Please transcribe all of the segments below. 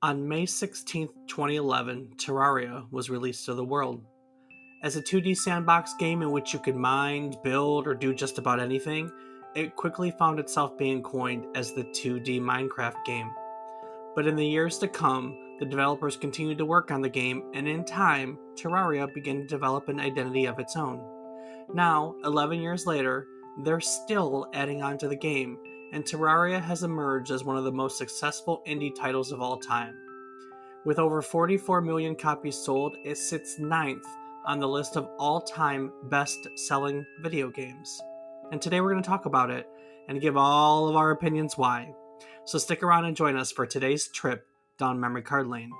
On May 16th, 2011, Terraria was released to the world. As a 2D sandbox game in which you could mine, build, or do just about anything, it quickly found itself being coined as the 2D Minecraft game. But in the years to come, the developers continued to work on the game, and in time, Terraria began to develop an identity of its own. Now, 11 years later, they're still adding on to the game, and Terraria has emerged as one of the most successful indie titles of all time. With over 44 million copies sold, it sits ninth on the list of all-time best-selling video games. And today we're going to talk about it and give all of our opinions why. So stick around and join us for today's trip down memory card lane.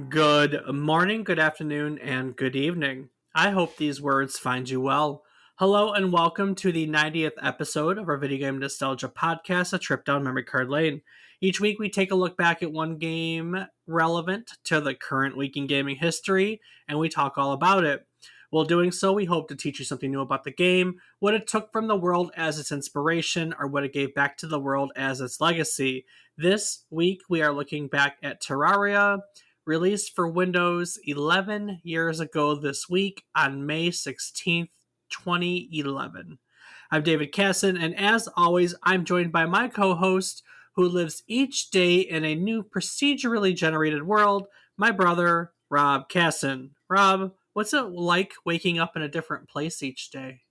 Good morning, good afternoon, and good evening. I hope these words find you well. Hello and welcome to the 90th episode of our Video Game Nostalgia Podcast, A Trip Down Memory Card Lane. Each week we take a look back at one game relevant to the current week in gaming history, and we talk all about it. While doing so, we hope to teach you something new about the game, what it took from the world as its inspiration, or what it gave back to the world as its legacy. This week we are looking back at Terraria, released for Windows 11 years ago this week on May 16th, 2011. I'm David Casson, and as always, I'm joined by my co-host who lives each day in a new procedurally generated world, my brother, Rob Casson. Rob, what's it like waking up in a different place each day?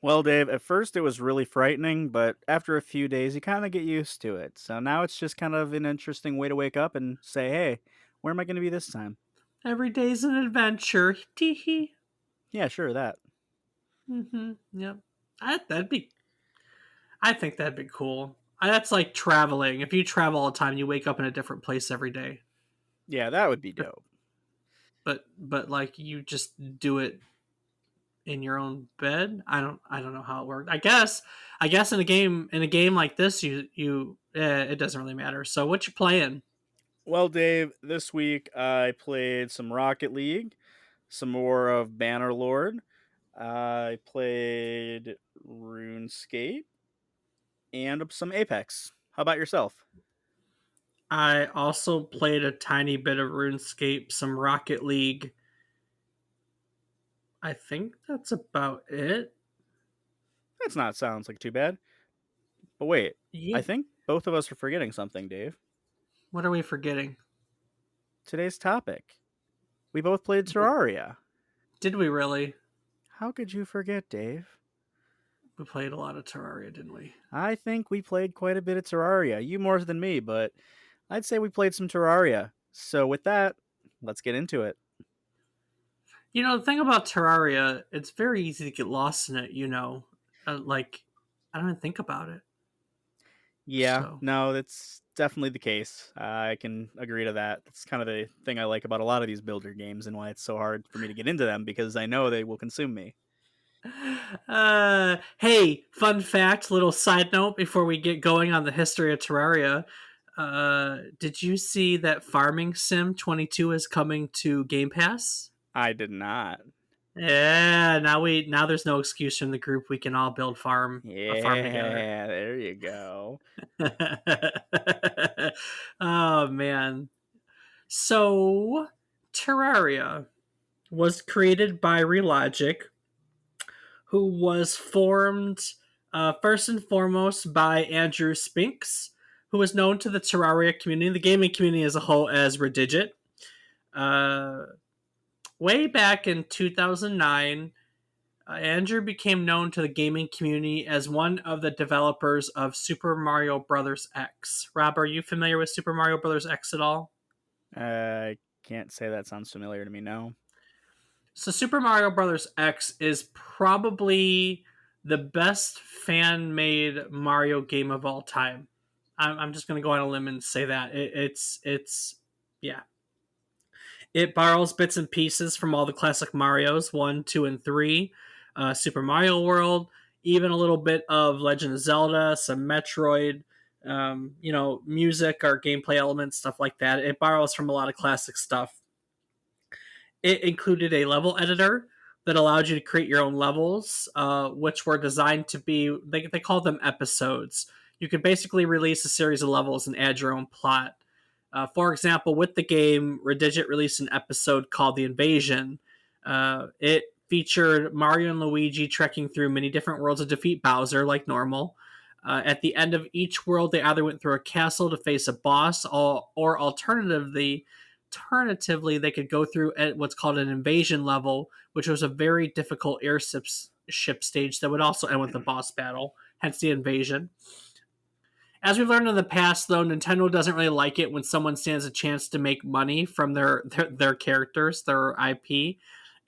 Well, Dave, at first it was really frightening, but after a few days you kind of get used to it. So now it's just kind of an interesting way to wake up and say, hey, where am I going to be this time? Every day's an adventure. Tee-hee. Yeah, sure, that. Yep. That'd be I think that'd be cool. That's like traveling. If you travel all the time, you wake up in a different place every day. Yeah, that would be But dope. but like you just do it in your own bed. I don't know how it works. I guess in a game like this, it doesn't really matter. So what you playing? Well, Dave, this week I played some Rocket League, some more of Bannerlord. I played RuneScape and some Apex. How about yourself? I also played a tiny bit of RuneScape, some Rocket League. I think that's about it. That's not sounds like too bad. But wait, I Yeah. think both of us are forgetting something, Dave. What are we forgetting? Today's topic. We both played Terraria. Did we really? How could you forget, Dave? We played a lot of Terraria, didn't we? I think we played quite a bit of Terraria. You more than me, but I'd say we played some Terraria. So with that, let's get into it. You know, the thing about Terraria, it's very easy to get lost in it, like, I don't even think about it. Yeah, So, no, that's definitely the case. I can agree to that. That's kind of the thing I like about a lot of these builder games and why it's so hard for me to get into them because I know they will consume me. hey, fun fact, little side note before we get going on the history of Terraria. Did you see that Farming Sim 22 is coming to Game Pass? I did not. Yeah, now there's no excuse from the group. We can all build a farm together. Yeah, there you go. Oh man. So, Terraria was created by Relogic, who was formed first and foremost by Andrew Spinks, who was known to the Terraria community, the gaming community as a whole, as Redigit. Uh, Way back in 2009, Andrew became known to the gaming community as one of the developers of Super Mario Bros. X. Rob, are you familiar with Super Mario Bros. X at all? I can't say that sounds familiar to me, no. So Super Mario Bros. X is probably the best fan-made Mario game of all time. I'm just gonna go on a limb and say that it's yeah. It borrows bits and pieces from all the classic Mario's 1, 2, and 3, Super Mario World. even a little bit of Legend of Zelda, some Metroid, music or gameplay elements, stuff like that. It borrows from a lot of classic stuff. It included a level editor that allowed you to create your own levels, which were designed to be, they call them episodes. You could basically release a series of levels and add your own plot. For example, with the game, Redigit released an episode called The Invasion. It featured Mario and Luigi trekking through many different worlds to defeat Bowser, like normal. At the end of each world, they either went through a castle to face a boss, or alternatively, they could go through at what's called an invasion level, which was a very difficult airship stage that would also end with a boss battle, hence the invasion. As we've learned in the past, though, Nintendo doesn't really like it when someone stands a chance to make money from their characters, their IP.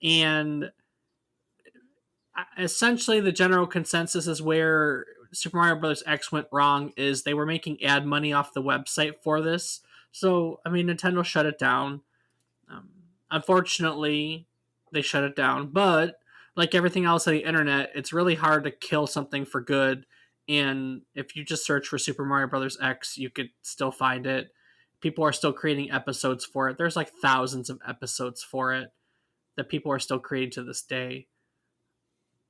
And essentially, the general consensus is where Super Mario Bros. X went wrong is they were making ad money off the website for this. So, I mean, Nintendo shut it down. Um, Unfortunately, they shut it down. But like everything else on the internet, it's really hard to kill something for good. And if you just search for Super Mario Brothers X, you could still find it. People are still creating episodes for it. There's like thousands of episodes for it that people are still creating to this day.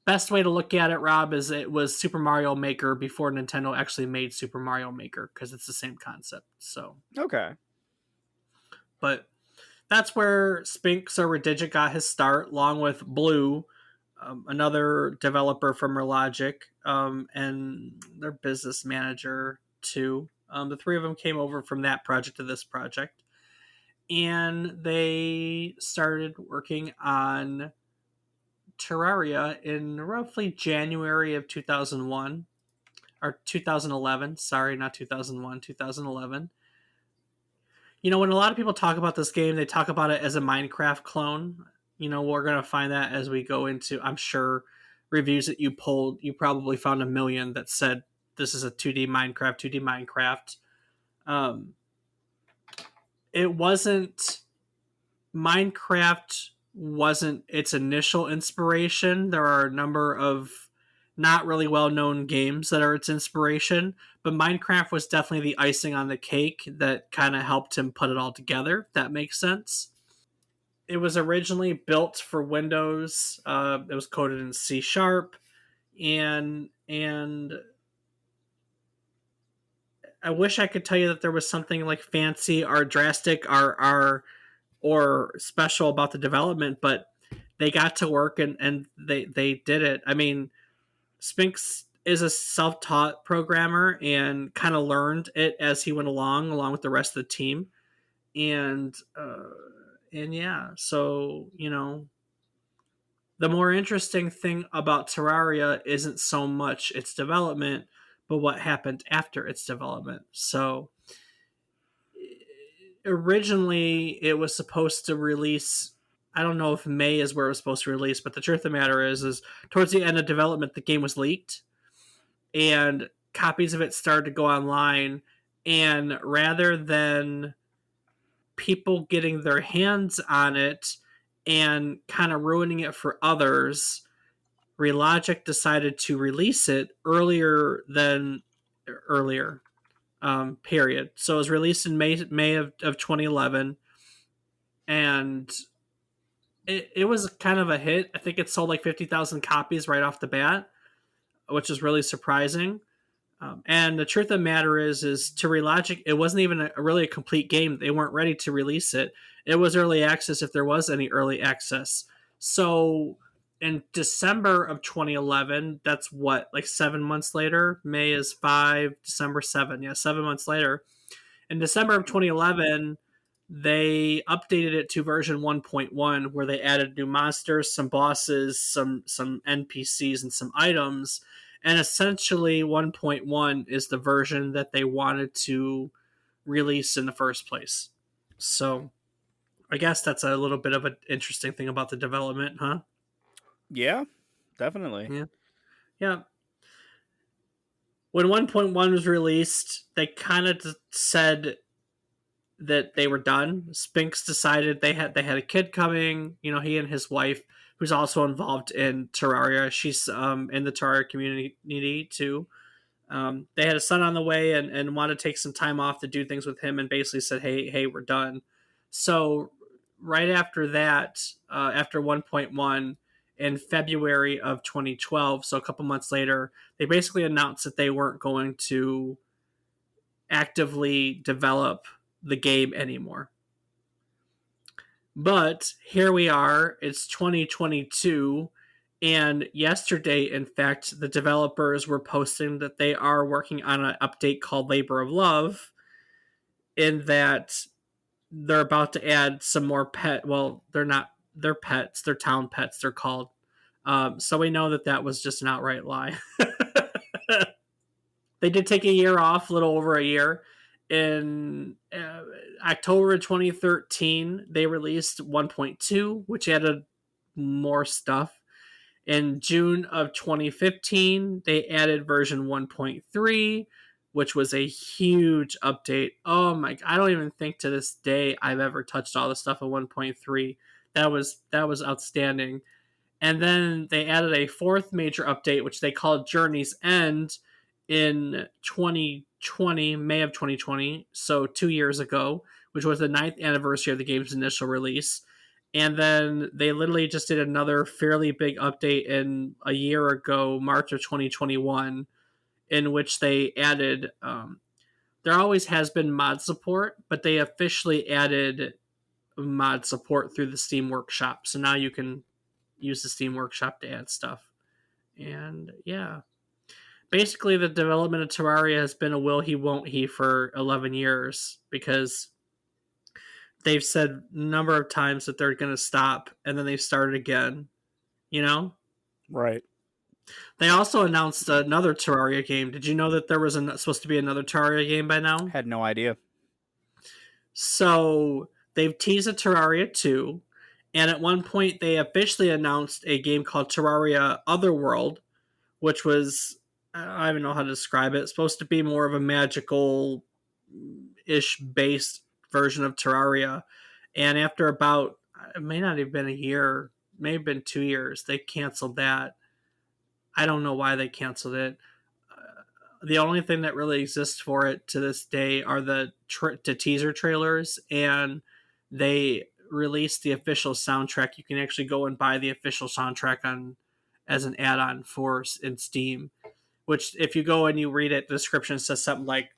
Best way to look at it, Rob, is it was Super Mario Maker before Nintendo actually made Super Mario Maker because it's the same concept. So, Okay. but that's where Spinks or Redigit got his start, along with Blue, another developer from Relogic, and their business manager too. The three of them came over from that project to this project, and they started working on Terraria in roughly January of 2001 or 2011. Sorry, not 2001, 2011. When a lot of people talk about this game, they talk about it as a Minecraft clone. We're going to find that as we go into, I'm sure, reviews that you pulled. You probably found a million that said this is a 2D Minecraft, 2D Minecraft. Um, it wasn't, Minecraft wasn't its initial inspiration. There are a number of not really well known games that are its inspiration, but Minecraft was definitely the icing on the cake that kind of helped him put it all together. If that makes sense. It was originally built for Windows. It was coded in C sharp, and I wish I could tell you that there was something like fancy or drastic or special about the development, but they got to work and they did it. I mean, Spinks is a self-taught programmer and kind of learned it as he went along with the rest of the team. And yeah, so the more interesting thing about Terraria isn't so much its development, but what happened after its development. So originally it was supposed to release, I don't know if May is where it was supposed to release, but the truth of the matter is towards the end of development the game was leaked and copies of it started to go online, and rather than people getting their hands on it and kind of ruining it for others, Relogic decided to release it earlier period. So it was released in May of 2011, and it was kind of a hit. I think it sold like 50,000 copies right off the bat, which is really surprising. And the truth of the matter is to Relogic, it wasn't even really a complete game. They weren't ready to release it. It was early access if there was any early access. So in December of 2011, that's what, like 7 months later? May is 5, December 7. Yeah, 7 months later. In December of 2011, they updated it to version 1.1, where they added new monsters, some bosses, some NPCs, and some items. And essentially, 1.1 is the version that they wanted to release in the first place. So I guess that's a little bit of an interesting thing about the development, huh? Yeah, definitely. Yeah. Yeah. When 1.1 was released, they kind of said that they were done. Spinks decided they had a kid coming. He and his wife, who's also involved in Terraria. She's in the Terraria community too. They had a son on the way and wanted to take some time off to do things with him, and basically said, "Hey, we're done." So right after that, after 1.1 in February of 2012, so a couple months later, they basically announced that they weren't going to actively develop the game anymore. But here we are, it's 2022, and yesterday, in fact, the developers were posting that they are working on an update called Labor of Love, in that they're about to add some more well, they're not, they're pets, they're town pets, they're called. So we know that that was just an outright lie. They did take a year off, a little over a year. In October 2013, they released 1.2, which added more stuff. In June of 2015, they added version 1.3, which was a huge update. Oh my! I don't even think to this day I've ever touched all the stuff in 1.3. That was outstanding. And then they added a fourth major update, which they called Journey's End, in 2020, May of 2020, so 2 years ago, which was the ninth anniversary of the game's initial release. And then they literally just did another fairly big update in a year ago, March of 2021, in which they added. There always has been mod support, but they officially added mod support through the Steam Workshop. So now you can use the Steam Workshop to add stuff. And yeah, basically the development of Terraria has been a will he won't he for 11 years, because they've said a number of times that they're going to stop, and then they've started again, you know? Right. They also announced another Terraria game. Did you know that there was supposed to be another Terraria game by now? Had no idea. So they've teased a Terraria 2, and at one point they officially announced a game called Terraria Otherworld, which was, I don't even know how to describe it. It's supposed to be more of a magical ish based version of Terraria. And after about, it may not have been a year, may have been 2 years, they canceled that. I don't know why they canceled it. The only thing that really exists for it to this day are the teaser trailers, and they released the official soundtrack. You can actually go and buy the official soundtrack on as an add-on for in Steam. Which, if you go and you read it, the description says something like,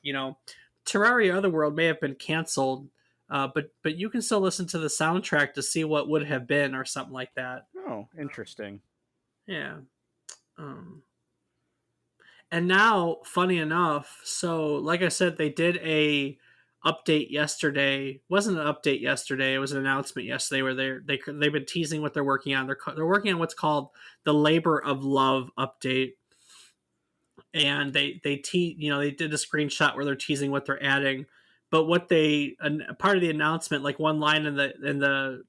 Terraria Otherworld may have been canceled, but you can still listen to the soundtrack to see what would have been, or something like that. Oh, interesting. Yeah. And now, funny enough, so like I said, they did a update yesterday. It wasn't an update yesterday. It was an announcement yesterday where they've been teasing what they're working on. They're working on what's called the Labor of Love update, and they did a screenshot where they're teasing what they're adding. But what part of the announcement, like one line in the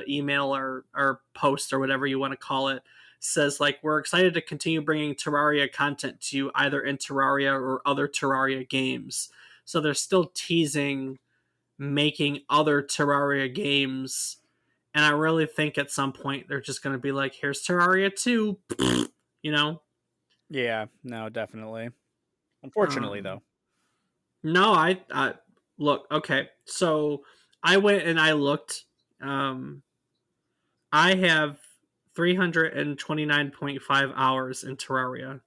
email or post or whatever you want to call it, says, like, we're excited to continue bringing Terraria content to you, either in Terraria or other Terraria games. So they're still teasing making other Terraria games, and I really think at some point they're just going to be like, here's Terraria 2, you know? Yeah, no, definitely. Unfortunately, though. No, I look, okay. So I went and I looked. I have 329.5 hours in Terraria.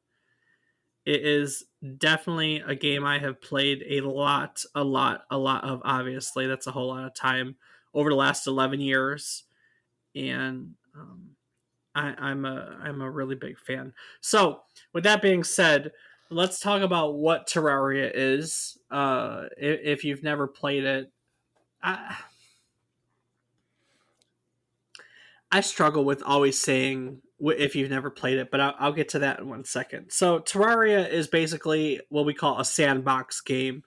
It is definitely a game I have played a lot of. Obviously, that's a whole lot of time over the last 11 years, and I'm a really big fan. So, with that being said, let's talk about what Terraria is. If you've never played it, I struggle with always saying if you've never played it, but I'll get to that in 1 second. So, Terraria is basically what we call a sandbox game.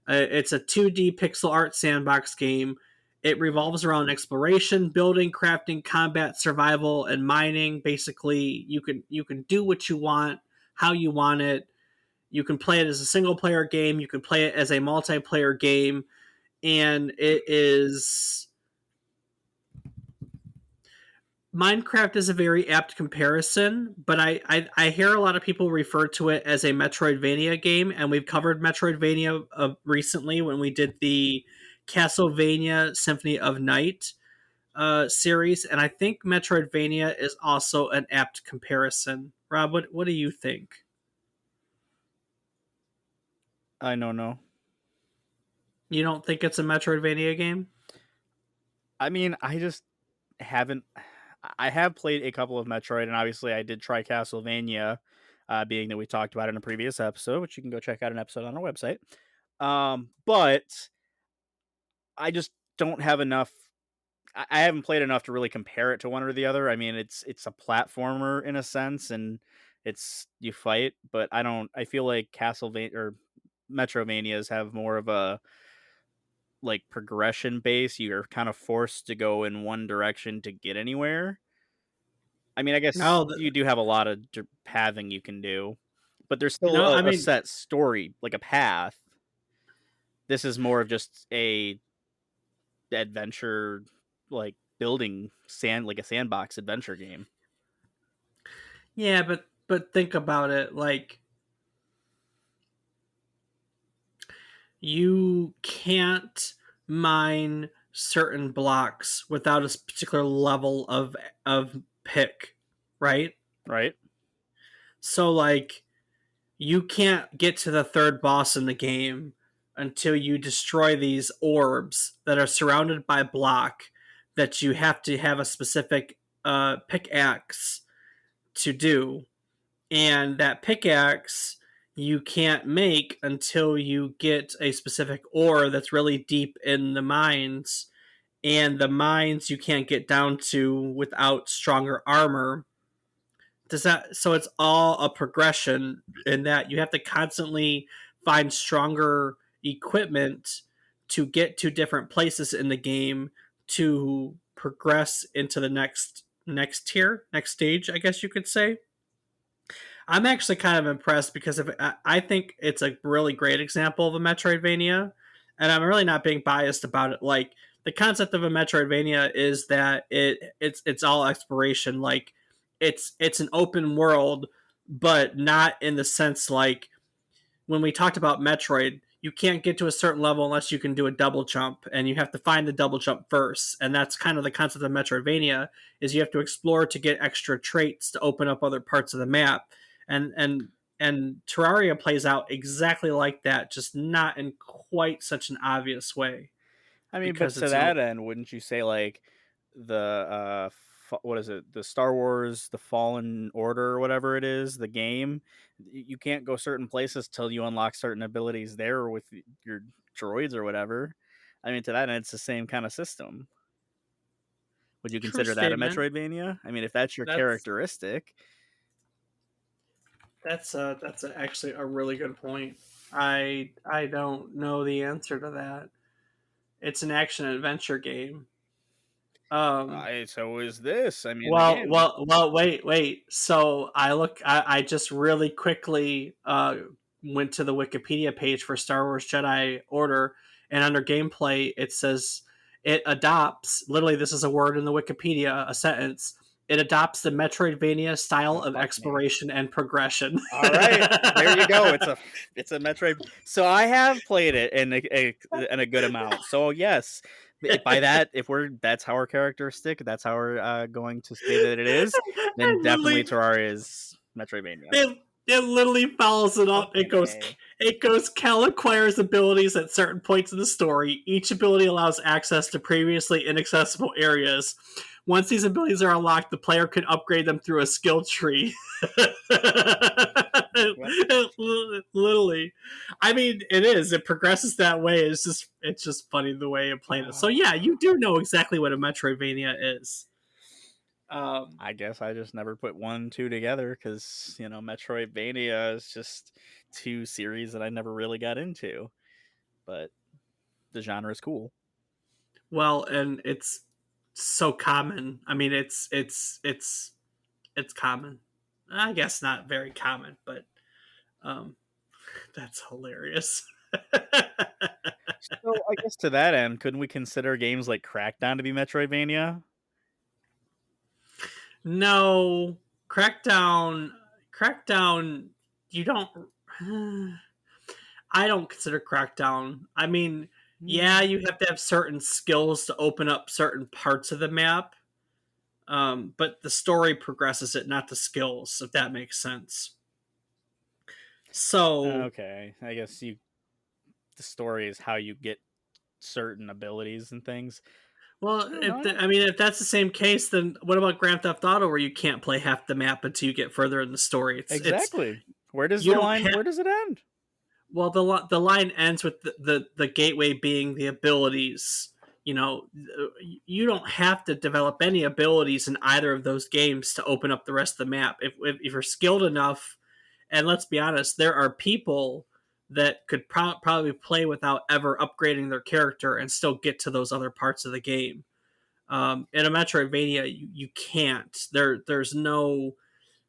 It's a 2D pixel art sandbox game. It revolves around exploration, building, crafting, combat, survival, and mining. Basically, you can do what you want, how you want it. You can play it as a single player game. You can play it as a multiplayer game, and it is Minecraft is a very apt comparison, but I hear a lot of people refer to it as a Metroidvania game, and we've covered Metroidvania recently when we did the Castlevania Symphony of Night series, and I think Metroidvania is also an apt comparison. Rob, what do you think? I don't know. You don't think it's a Metroidvania game? I mean, I just haven't. I have played a couple of Metroid, and obviously, I did try Castlevania, being that we talked about it in a previous episode, which you can go check out an episode on our website. But I just don't have enough. I haven't played enough to really compare it to one or the other. I mean, it's a platformer in a sense, and it's you fight, but I don't. I feel like Castlevania or Metrovanias have more of a like progression base. You're kind of forced to go in one direction to get anywhere. I mean, I guess No, you do have a lot of pathing you can do, but there's still no. I a mean, set story, like a path. This is more of just a adventure, like building like a sandbox adventure game. yeah, but think about it. Like, you can't mine certain blocks without a particular level of pick, right? Right? So like you can't get to the third boss in the game until you destroy these orbs that are surrounded by block that you have to have a specific pickaxe to do. And that pickaxe you can't make until you get a specific ore that's really deep in the mines. And the mines you can't get down to without stronger armor. Does that so it's all a progression in that you have to constantly find stronger equipment to get to different places in the game to progress into the next tier, next stage, I guess you could say. I'm actually kind of impressed because I think it's a really great example of a Metroidvania, and I'm really not being biased about it. Like the concept of a Metroidvania is that it's all exploration. Like it's an open world, but not in the sense like when we talked about Metroid, you can't get to a certain level unless you can do a double jump, and you have to find the double jump first. And that's kind of the concept of Metroidvania is you have to explore to get extra traits to open up other parts of the map. And Terraria plays out exactly like that, just not in quite such an obvious way I mean, but because to it's an that open. end, wouldn't you say like the what is it? The Star Wars, the Fallen Order, or whatever it is, the game. You can't go certain places till you unlock certain abilities there with your droids or whatever. I mean, to that end, it's the same kind of system. Would you True consider that a statement. Metroidvania? I mean, if that's your That's characteristic, actually a really good point. I don't know the answer to that. It's an action adventure game. Um, so is this. I mean, well, again, well, well. Wait. So I just really quickly went to the Wikipedia page for Star Wars Jedi Order, and under gameplay it says it adopts. Literally, this is a word in the Wikipedia, a sentence. It adopts the Metroidvania style oh of fuck me. exploration and progression. All right, there you go. It's a Metroid. So I have played it in a good amount. So yes, by that, if we're that's our characteristic, that's how we're going to say that it is. Then And definitely literally, Terraria is Metroidvania. it literally follows it up. Fucking a. It goes Cal acquires abilities at certain points in the story. Each ability allows access to previously inaccessible areas. Once these abilities are unlocked, the player can upgrade them through a skill tree. Yep. Literally, I mean, it is. It progresses that way. It's just funny the way it played it. So yeah, you do know exactly what a Metroidvania is. Um, I guess I just never put one and two together because Metroidvania is just two series that I never really got into, but the genre is cool. well, and it's so common. I mean, it's common. I guess not very common, but um, that's hilarious. So I guess to that end, couldn't we consider games like Crackdown to be Metroidvania? No, Crackdown. You don't. I don't consider Crackdown. I mean, yeah, Hmm. you have to have certain skills to open up certain parts of the map, but the story progresses it, not the skills. If that makes sense. So, Okay, I guess the story is how you get certain abilities and things. well, I don't know. I mean, if that's the same case, then what about Grand Theft Auto, where you can't play half the map until you get further in the story? It's Exactly. Where does you the don't line? have. Where does it end? Well, the line ends with the gateway being the abilities. You know, you don't have to develop any abilities in either of those games to open up the rest of the map. If you're skilled enough, and let's be honest, there are people that could probably play without ever upgrading their character and still get to those other parts of the game. In a Metroidvania, you can't. There's no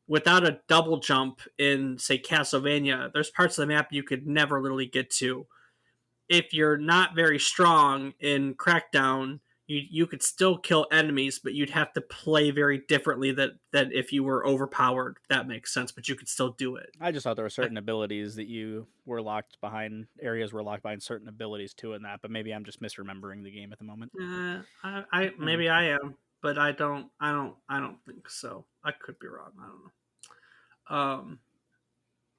without a double jump in say Castlevania. There's parts of the map you could never literally get to. If you're not very strong in Crackdown, you could still kill enemies, but you'd have to play very differently that if you were overpowered. If that makes sense, but you could still do it. I just thought there were Like, certain abilities that you were locked behind. Areas were locked behind certain abilities too in that, but maybe I'm just misremembering the game at the moment. I Hmm. maybe I am, but I don't think so. I could be wrong. I don't know.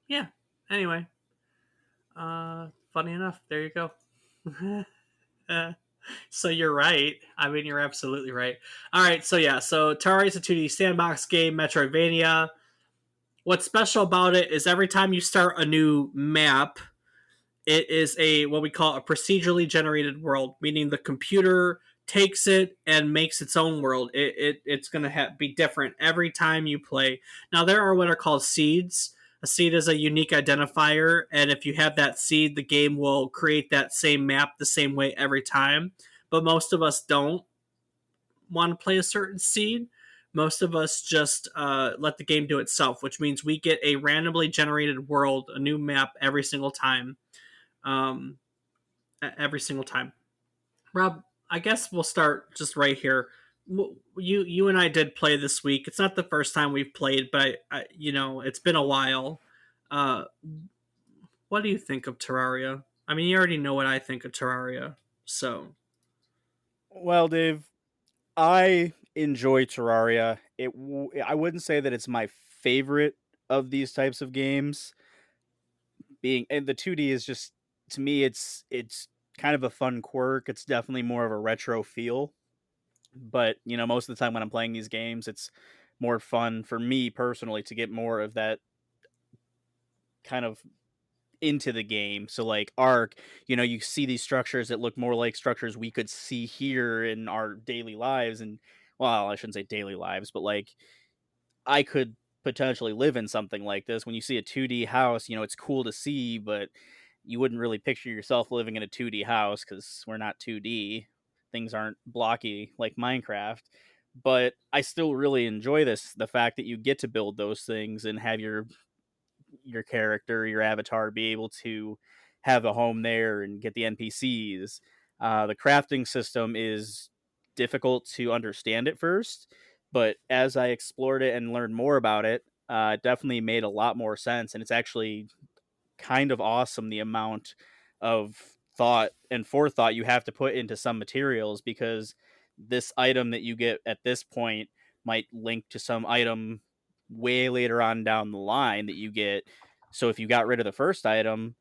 Yeah. Anyway, funny enough, there you go. So you're right. I mean, you're absolutely right. All right. So yeah. So Terraria is a 2D sandbox game, Metroidvania. What's special about it is every time you start a new map, it is a what we call a procedurally generated world, meaning the computer takes it and makes its own world. It's going to be different every time you play. Now there are what are called seeds. A seed is a unique identifier, and if you have that seed, the game will create that same map the same way every time. But most of us don't want to play a certain seed. Most of us just let the game do itself, which means we get a randomly generated world, a new map every single time. Um, every single time. Rob, I guess we'll start just right here. You and I did play this week. It's not the first time we've played, but it's been a while. Uh, what do you think of Terraria? I mean, you already know what I think of Terraria, so Well, Dave, I enjoy Terraria. I wouldn't say that it's my favorite of these types of games. Being and the 2D is just to me it's kind of a fun quirk. It's definitely more of a retro feel. But, most of the time when I'm playing these games, it's more fun for me personally to get more of that kind of into the game. So like Ark, you see these structures that look more like structures we could see here in our daily lives and well, I shouldn't say daily lives, but like I could potentially live in something like this. When you see a 2D house, it's cool to see, but you wouldn't really picture yourself living in a 2D house cuz we're not 2D. Things aren't blocky like Minecraft. But I still really enjoy the fact that you get to build those things and have your character, your avatar be able to have a home there and get the NPCs. The crafting system is difficult to understand at first, but as I explored it and learned more about it, it definitely made a lot more sense. And it's actually kind of awesome the amount of thought and forethought you have to put into some materials because this item that you get at this point might link to some item way later on down the line that you get. So if you got rid of the first item,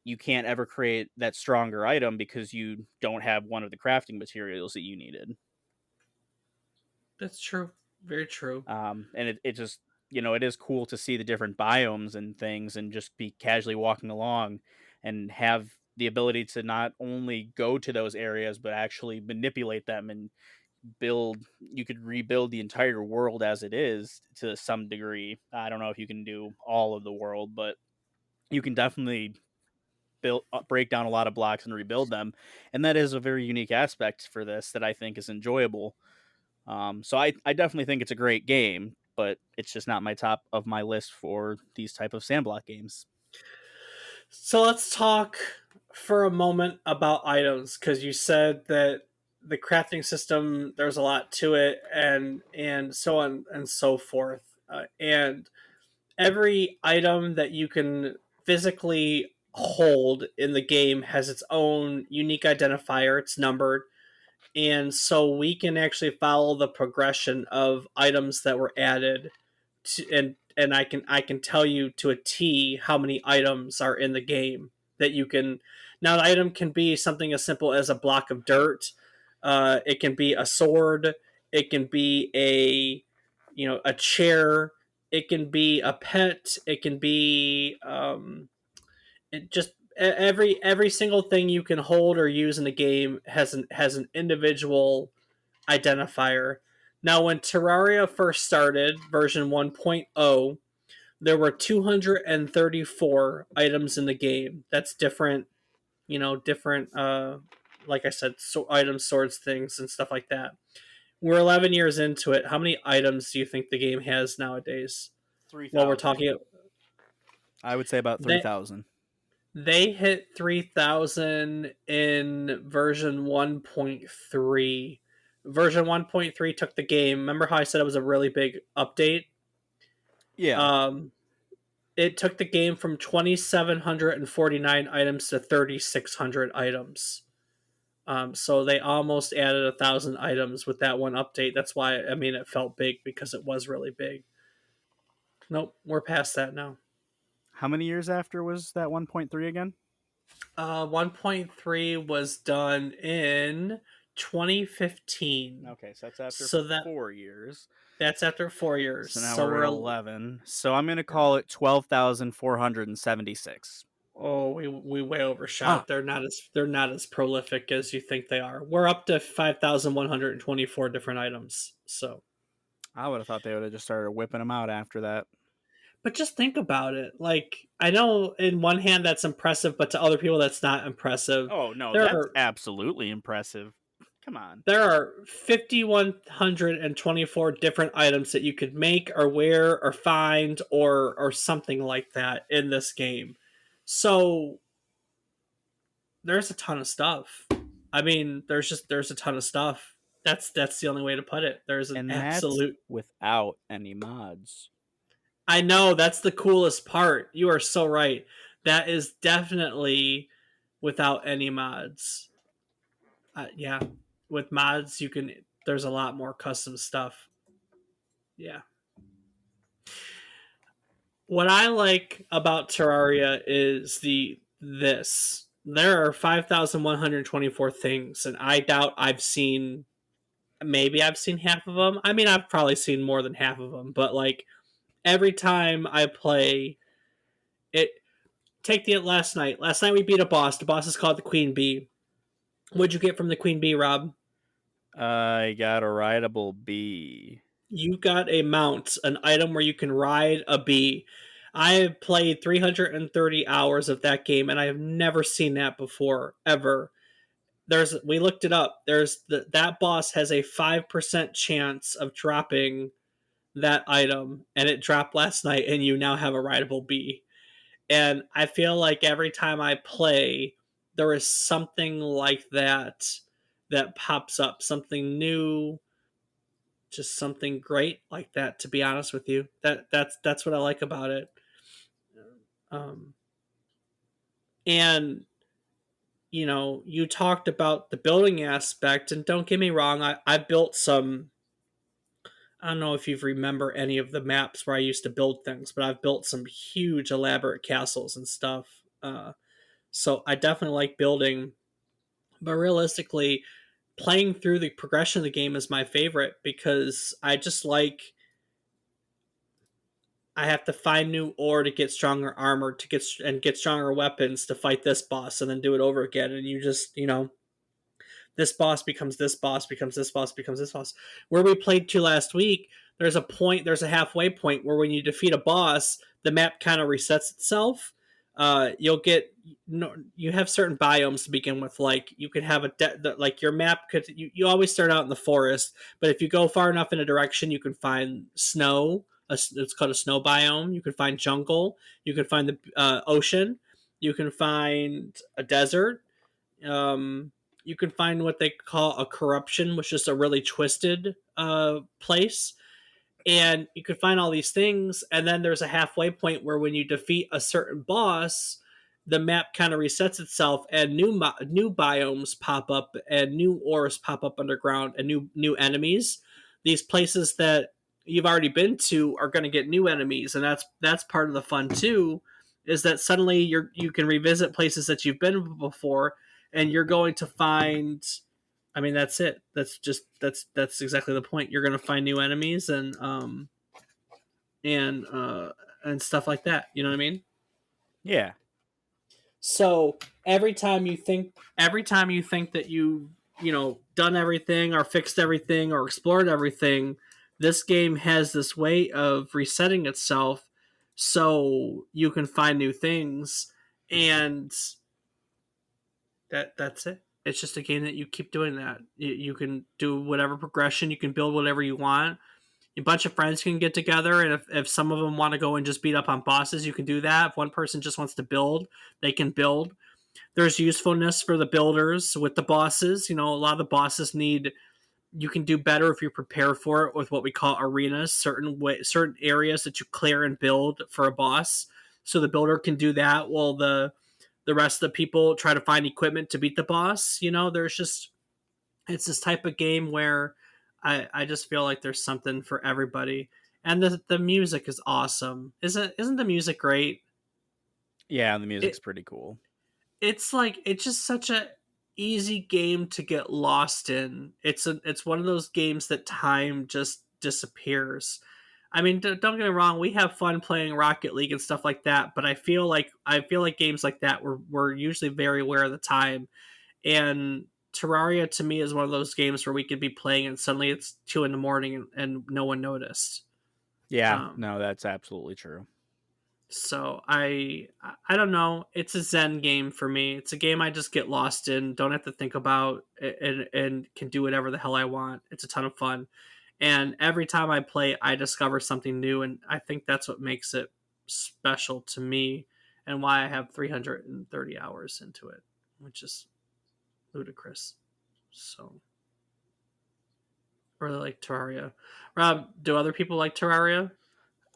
you can't ever create that stronger item because you don't have one of the crafting materials that you needed. that's true. Very true. And it just, it is cool to see the different biomes and things and just be casually walking along and have the ability to not only go to those areas, but actually manipulate them and you could rebuild the entire world as it is to some degree. I don't know if you can do all of the world, but you can definitely break down a lot of blocks and rebuild them. And that is a very unique aspect for this that I think is enjoyable. So I definitely think it's a great game, but it's just not my top of my list for these type of sandblock games. So let's talk for a moment about items because you said that the crafting system, there's a lot to it, and so on and so forth. And every item that you can physically hold in the game has its own unique identifier. It's numbered, and so we can actually follow the progression of items that were added and I can tell you to a T how many items are in the game that you can. Now the item can be something as simple as a block of dirt. It can be a sword. It can be a chair. It can be a pet. It can be it just every single thing you can hold or use in the game has an individual identifier. Now, when Terraria first started, version 1.0, there were 234 items in the game. That's different, different, like I said, items, swords, things, and stuff like that. We're 11 years into it. How many items do you think the game has nowadays? Three Well, we're thousand. talking. I would say about They 3,000. they hit 3,000 in version 1.3. Version 1.3 took the game. Remember how I said it was a really big update? Yeah. Um, it took the game from 2,749 items to 3,600 items. So they almost added 1,000 items with that one update. That's why it felt big because it was really big. Nope, we're past that now. How many years after was that 1.3 again? 1.3 was done in 2015. Okay, so that's after So that 4 years. that's after 4 years. So now So we're at we're 11. So I'm going to call it 12,476. we way overshot. Fuck. They're not as prolific as you think they are. We're up to 5,124 different items. So, I would have thought they would have just started whipping them out after that. but just think about it. Like, I know in one hand that's impressive, but to other people that's not impressive. Oh, no, There that's are absolutely impressive. Come on. there are 5,124 different items that you could make or wear or find or something like that in this game. So there's a ton of stuff. There's a ton of stuff. That's the only way to put it. There's an And that's absolute. without any mods. I know that's the coolest part. You are so right. That is definitely without any mods. Yeah, with mods you can. There's a lot more custom stuff. Yeah. What I like about Terraria is this. There are 5,124 things, and I doubt maybe I've seen half of them. I've probably seen more than half of them, but like every time I play it, take the last night. Last night we beat a boss. The boss is called the Queen Bee. What'd you get from the Queen Bee, Rob? I got a rideable bee. You got a mount, an item where you can ride a bee. I have played 330 hours of that game, and I have never seen that before, ever. We looked it up. That boss has a 5% chance of dropping that item, and it dropped last night, and you now have a rideable bee. And I feel like every time I play, there is something like that pops up, something new, just something great like that. To be honest with you, that's what I like about it. Um, and you talked about the building aspect, and don't get me wrong, I built some. I don't know if you remember any of the maps where I used to build things, but I've built some huge, elaborate castles and stuff. So I definitely like building, but realistically, playing through the progression of the game is my favorite because I have to find new ore to get stronger armor to get stronger weapons to fight this boss and then do it over again. And you just this boss becomes this boss becomes this boss becomes this boss. Where we played to last week, there's a halfway point where when you defeat a boss, the map kind of resets itself. You'll get no, you have certain biomes to begin with. Like you could have like your map could you always start out in the forest, but if you go far enough in a direction, you can find snow. It's called a snow biome. You can find jungle. You can find the ocean. You can find a desert. Um, you can find what they call a corruption, which is a really twisted place, and you could find all these things, and then there's a halfway point where when you defeat a certain boss, the map kind of resets itself, and new biomes pop up, and new ores pop up underground, and new enemies. These places that you've already been to are going to get new enemies, and that's part of the fun too. Is that suddenly you can revisit places that you've been before, and you're going to find, I mean, that's it. That's exactly the point. You're gonna find new enemies and and stuff like that. You know what I mean? Yeah. So every time you think that you know done everything or fixed everything or explored everything, this game has this way of resetting itself, so you can find new things, and that's it. It's just a game that you keep doing that. You can do whatever progression, you can build whatever you want. A bunch of friends can get together, and if some of them want to go and just beat up on bosses, you can do that. If one person just wants to build, they can build. There's usefulness for the builders with the bosses. You know, a lot of the bosses need, you can do better if you prepare for it with what we call arenas, certain areas that you clear and build for a boss. So the builder can do that while the rest of the people try to find equipment to beat the boss. You know, there's just, it's this type of game where I just feel like there's something for everybody. And the music is awesome. Isn't the music great? Yeah, the music's It pretty cool. it's like it's just such a easy game to get lost in. It's one of those games that time just disappears. I mean, don't get me wrong, we have fun playing Rocket League and stuff like that, but I feel like games like that we're usually very aware of the time. And Terraria to me is one of those games where we could be playing and suddenly it's 2 in the morning and no one noticed. Yeah, Um, no, that's absolutely true. so I don't know. It's a Zen game for me. It's a game I just get lost in. Don't have to think about and can do whatever the hell I want. It's a ton of fun, and every time I play, I discover something new, and I think that's what makes it special to me, and why I have 330 hours into it, which is ludicrous. So really like Terraria. Rob, do other people like Terraria?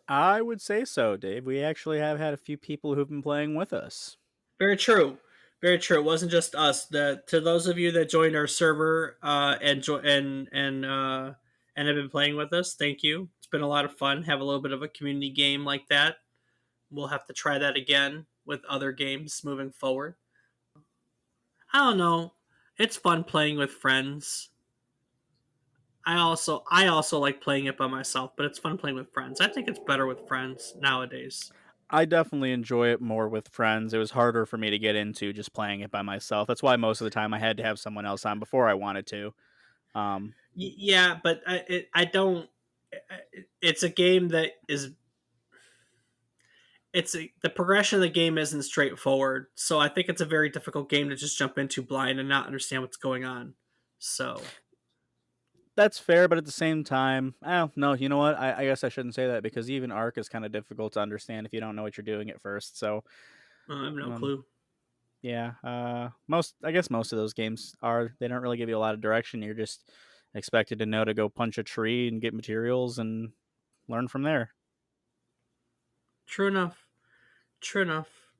I would say so, Dave. We actually have had a few people who've been playing with us. Very true. Very true. It wasn't just us. To those of you that joined our server and have been playing with us, thank you. It's been a lot of fun. Have a little bit of a community game like that. We'll have to try that again with other games moving forward. I don't know. It's fun playing with friends. I also like playing it by myself, but it's fun playing with friends. I think it's better with friends nowadays. I definitely enjoy it more with friends. It was harder for me to get into just playing it by myself. That's why most of the time I had to have someone else on before I wanted to. Um, Yeah, but I don't. It's a game that is the progression of the game isn't straightforward. So I think it's a very difficult game to just jump into blind and not understand what's going on. So that's fair, but at the same time, oh no, you know what? I guess I shouldn't say that because even Arc is kind of difficult to understand if you don't know what you're doing at first. So, I have no um, clue. yeah, I guess most of those games are they don't really give you a lot of direction. You're just expected to know to go punch a tree and get materials and learn from there. True enough. True enough.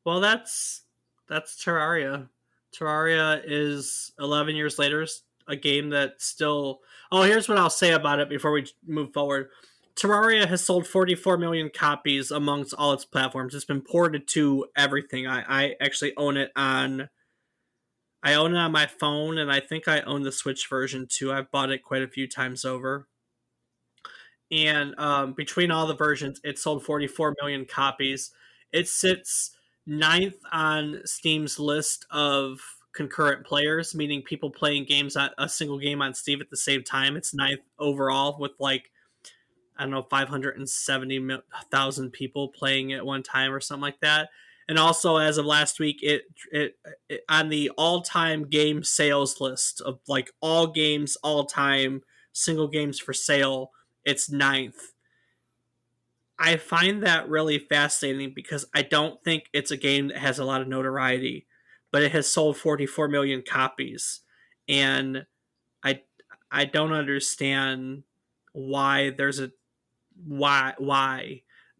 Well, that's Terraria. Terraria is 11 years later a game that still. Oh, here's what I'll say about it before we move forward. Terraria has sold 44 million copies amongst all its platforms. It's been ported to everything. I actually own it on. I own it on my phone, and I think I own the Switch version too. I've bought it quite a few times over. And between all the versions, it sold 44 million copies. It sits ninth on Steam's list of concurrent players, meaning people playing games on a single game on Steam at the same time. It's ninth overall with like, I don't know, 570,000 people playing at one time or something like that. And also, as of last week, it on the all-time game sales list of like all games, all time, single games for sale. It's ninth. I find that really fascinating because I don't think it's a game that has a lot of notoriety. but it has sold 44 million copies, and I I don't understand why there's a why.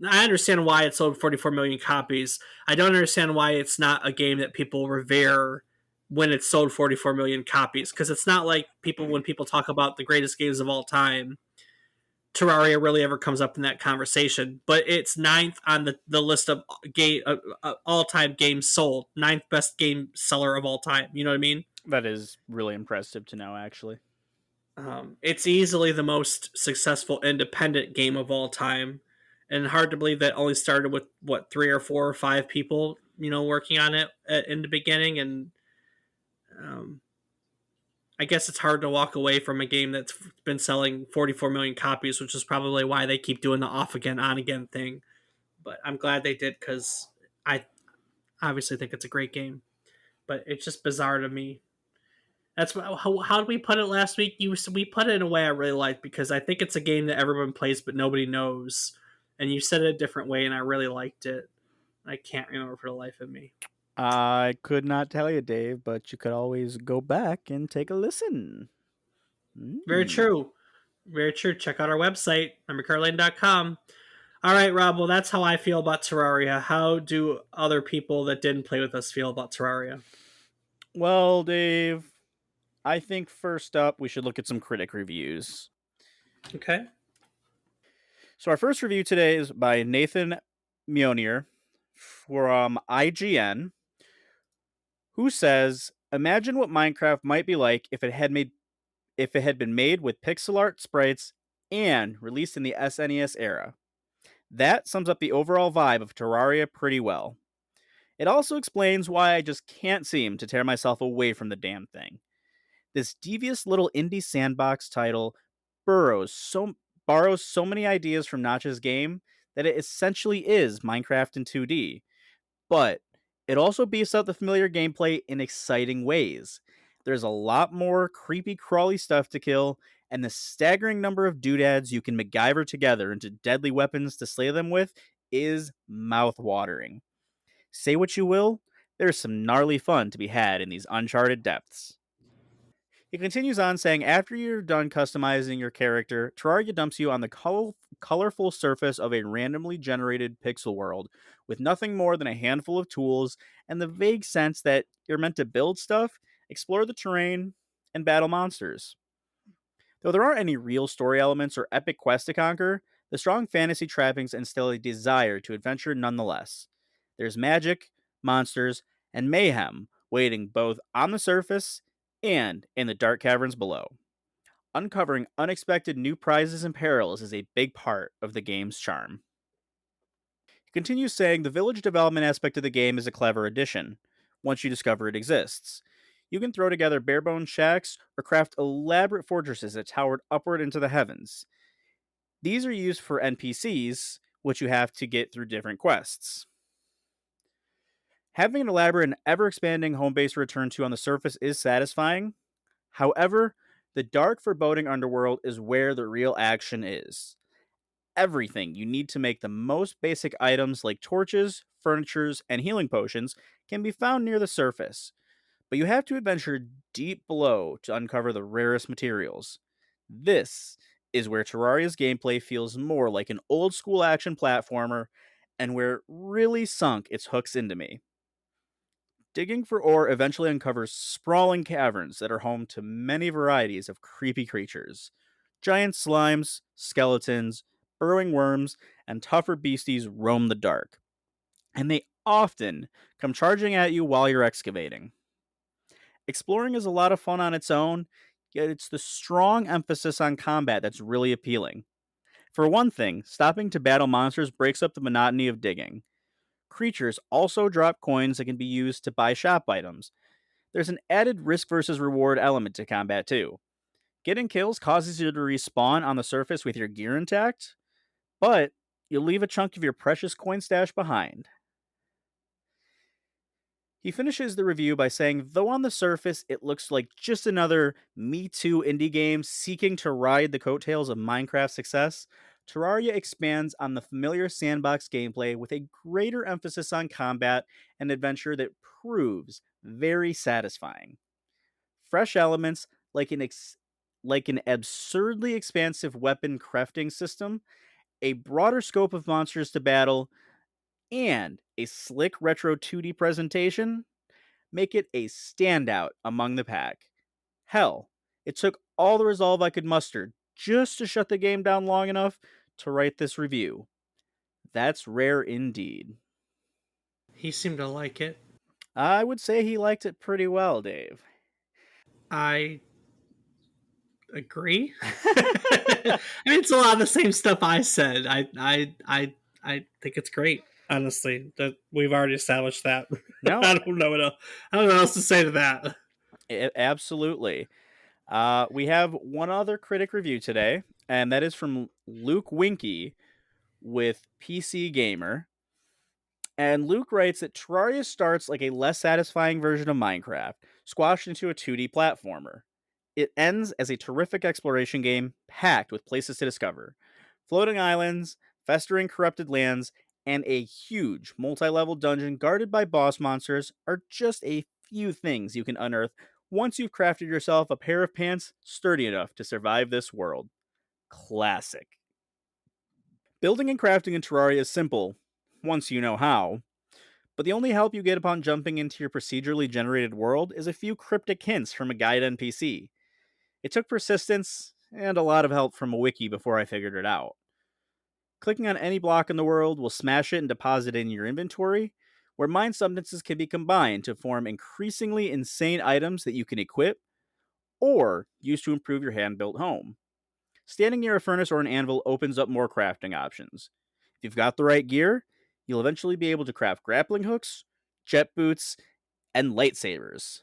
I understand why it sold 44 million copies. I don't understand why it's not a game that people revere when it's sold 44 million copies, because it's not like people when people talk about the greatest games of all time, Terraria really ever comes up in that conversation. But it's ninth on the list of game all time games sold, ninth best game seller of all time. You know what I mean? That is really impressive to know, actually. It's easily the most successful independent game of all time, and hard to believe that only started with what 3 or 4 or 5 people, working on it in the beginning. And um, I guess it's hard to walk away from a game that's been selling 44 million copies, which is probably why they keep doing the off again, on again thing. But I'm glad they did, because I obviously think it's a great game. But it's just bizarre to me. That's how did we put it last week? We put it in a way I really like, because I think it's a game that everyone plays but nobody knows, and you said it a different way, and I really liked it. I can't remember for the life of me. I could not tell you, Dave, but you could always go back and take a listen. Very Mm. true, very true. Check out our website, numbercarlane.com. All right, Rob. Well, that's how I feel about Terraria. How do other people that didn't play with us feel about Terraria? Well, Dave, I think first up we should look at some critic reviews. Okay. So our first review today is by Nathan Mionier from IGN, who says, "Imagine what Minecraft might be like if it had been made with pixel art sprites and released in the SNES era. That sums up the overall vibe of Terraria pretty well. It also explains why I just can't seem to tear myself away from the damn thing. This devious little indie sandbox title burrows so borrows so many ideas from Notch's game that it essentially is Minecraft in 2D, but it also beefs up the familiar gameplay in exciting ways. There's a lot more creepy crawly stuff to kill, and the staggering number of doodads you can MacGyver together into deadly weapons to slay them with is mouth-watering. Say what you will, there's some gnarly fun to be had in these uncharted depths." He continues on saying, after you're done customizing your character, Terraria dumps you on the colorful surface of a randomly generated pixel world with nothing more than a handful of tools and the vague sense that you're meant to build stuff, explore the terrain, and battle monsters. Though there aren't any real story elements or epic quests to conquer, the strong fantasy trappings instill a desire to adventure nonetheless. There's magic, monsters, and mayhem waiting both on the surface and in the dark caverns below. Uncovering unexpected new prizes and perils is a big part of the game's charm. He continues saying the village development aspect of the game is a clever addition, once you discover it exists. You can throw together bare-bones shacks or craft elaborate fortresses that tower upward into the heavens. These are used for NPCs, which you have to get through different quests. Having an elaborate and ever expanding home base to return to on the surface is satisfying. However, the dark, foreboding underworld is where the real action is. Everything you need to make the most basic items like torches, furnitures, and healing potions can be found near the surface, but you have to adventure deep below to uncover the rarest materials. This is where Terraria's gameplay feels more like an old school action platformer and where it really sunk its hooks into me. Digging for ore eventually uncovers sprawling caverns that are home to many varieties of creepy creatures. Giant slimes, skeletons, burrowing worms, and tougher beasties roam the dark, and they often come charging at you while you're excavating. Exploring is a lot of fun on its own, yet it's the strong emphasis on combat that's really appealing. For one thing, stopping to battle monsters breaks up the monotony of digging. Creatures also drop coins that can be used to buy shop items. There's an added risk versus reward element to combat too. Getting kills causes you to respawn on the surface with your gear intact, but you'll leave a chunk of your precious coin stash behind. He finishes the review by saying, though on the surface it looks like just another Me Too indie game seeking to ride the coattails of Minecraft's success, Terraria expands on the familiar sandbox gameplay with a greater emphasis on combat and adventure that proves very satisfying. Fresh elements like an absurdly expansive weapon crafting system, a broader scope of monsters to battle, and a slick retro 2D presentation make it a standout among the pack. Hell, it took all the resolve I could muster just to shut the game down long enough to write this review. That's rare indeed. He seemed to like it. I would say he liked it pretty well, Dave. I agree. I mean, it's a lot of the same stuff I said. I think it's great. Honestly, that we've already established that. No, I don't know what else. I don't know what else to say to that. absolutely. We have one other critic review today, and that is from Luke Winky with PC Gamer. And Luke writes that Terraria starts like a less satisfying version of Minecraft, squashed into a 2D platformer. It ends as a terrific exploration game packed with places to discover. Floating islands, festering corrupted lands, and a huge multi level dungeon guarded by boss monsters are just a few things you can unearth once you've crafted yourself a pair of pants sturdy enough to survive this world. Classic. Building and crafting in Terraria is simple, once you know how, but the only help you get upon jumping into your procedurally generated world is a few cryptic hints from a guide NPC. It took persistence and a lot of help from a wiki before I figured it out. Clicking on any block in the world will smash it and deposit it in your inventory, where mind substances can be combined to form increasingly insane items that you can equip or use to improve your hand built home. Standing near a furnace or an anvil opens up more crafting options. If you've got the right gear, you'll eventually be able to craft grappling hooks, jet boots, and lightsabers.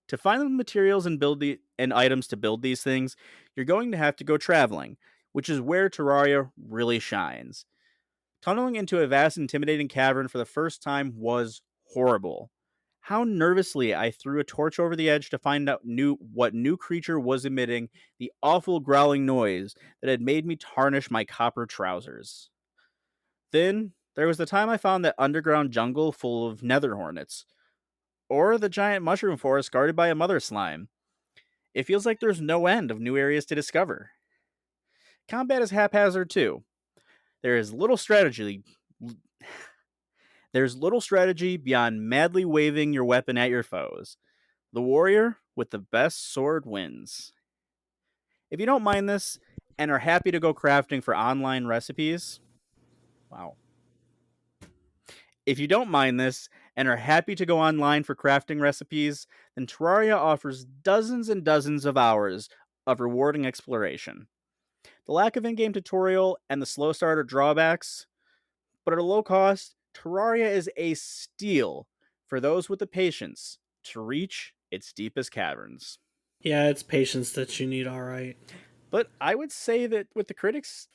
To find the materials and items to build these things, you're going to have to go traveling, which is where Terraria really shines. Tunneling into a vast, intimidating cavern for the first time was horrible. How nervously I threw a torch over the edge to find out what new creature was emitting the awful growling noise that had made me tarnish my copper trousers. Then there was the time I found that underground jungle full of nether hornets, or the giant mushroom forest guarded by a mother slime. It feels like there's no end of new areas to discover. Combat is haphazard too. There is little strategy There's little strategy beyond madly waving your weapon at your foes. The warrior with the best sword wins. If you don't mind this and are happy to go crafting for online recipes, wow. If you don't mind this and are happy to go online for crafting recipes, then Terraria offers dozens and dozens of hours of rewarding exploration. The lack of in game tutorial and the slow starter drawbacks, but at a low cost, Terraria is a steal for those with the patience to reach its deepest caverns. Yeah, it's patience that you need. All right. But I would say that with the critics,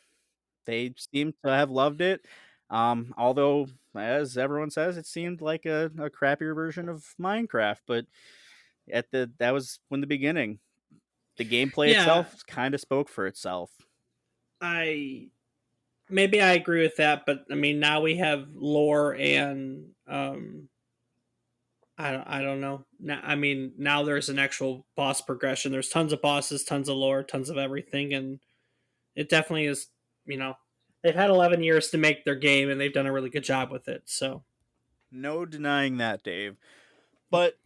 they seem to have loved it. Although, as everyone says, it seemed like a crappier version of Minecraft. But that was from the beginning. The gameplay Yeah, itself kind of spoke for itself. I maybe I agree with that, but I mean now we have lore and I don't know. Now, I mean now there's an actual boss progression. There's tons of bosses, tons of lore, tons of everything, and it definitely is. You know, they've had 11 years to make their game, and they've done a really good job with it. So No denying that, Dave. But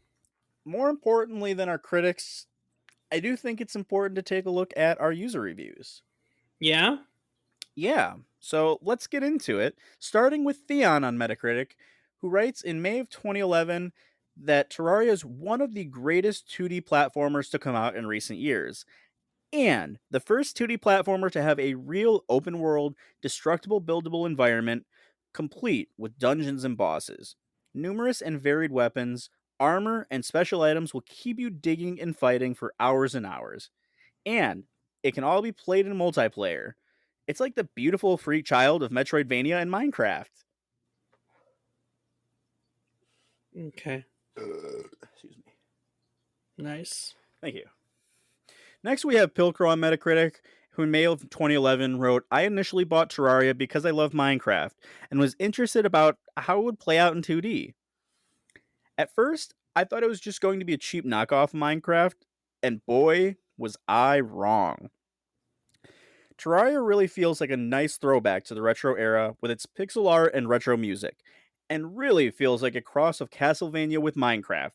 more importantly than our critics, I do think it's important to take a look at our user reviews. yeah, Yeah, so let's get into it, starting with Theon on Metacritic, who writes in May of 2011 that Terraria is one of the greatest 2D platformers to come out in recent years, and the first 2D platformer to have a real open world, destructible buildable environment, complete with dungeons and bosses. Numerous and varied weapons, armor, and special items will keep you digging and fighting for hours and hours. And it can all be played in multiplayer. It's like the beautiful freak child of Metroidvania and Minecraft. okay, Excuse me. nice. Thank you. Next, we have Pilcrow on Metacritic, who in May of 2011 wrote, I initially bought Terraria because I love Minecraft and was interested about how it would play out in 2D. At first, I thought it was just going to be a cheap knockoff of Minecraft, and boy, was I wrong. Terraria really feels like a nice throwback to the retro era with its pixel art and retro music, and really feels like a cross of Castlevania with Minecraft.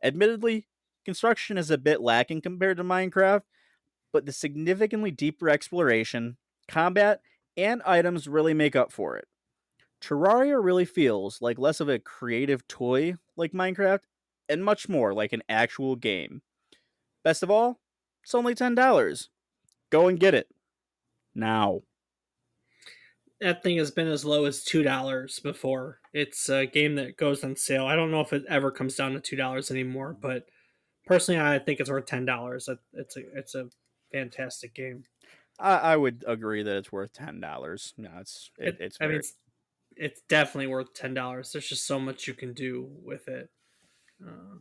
Admittedly, construction is a bit lacking compared to Minecraft, but the significantly deeper exploration, combat, and items really make up for it. Terraria really feels like less of a creative toy like Minecraft and much more like an actual game. Best of all, it's only $10. Go and get it now. That thing has been as low as $2 before. It's a game that goes on sale. I don't know if it ever comes down to $2 anymore, but personally, I think it's worth $10. It's a fantastic game. I would agree that it's worth $10. No, it's I mean, very it's definitely worth $10. There's just so much you can do with it. Uh,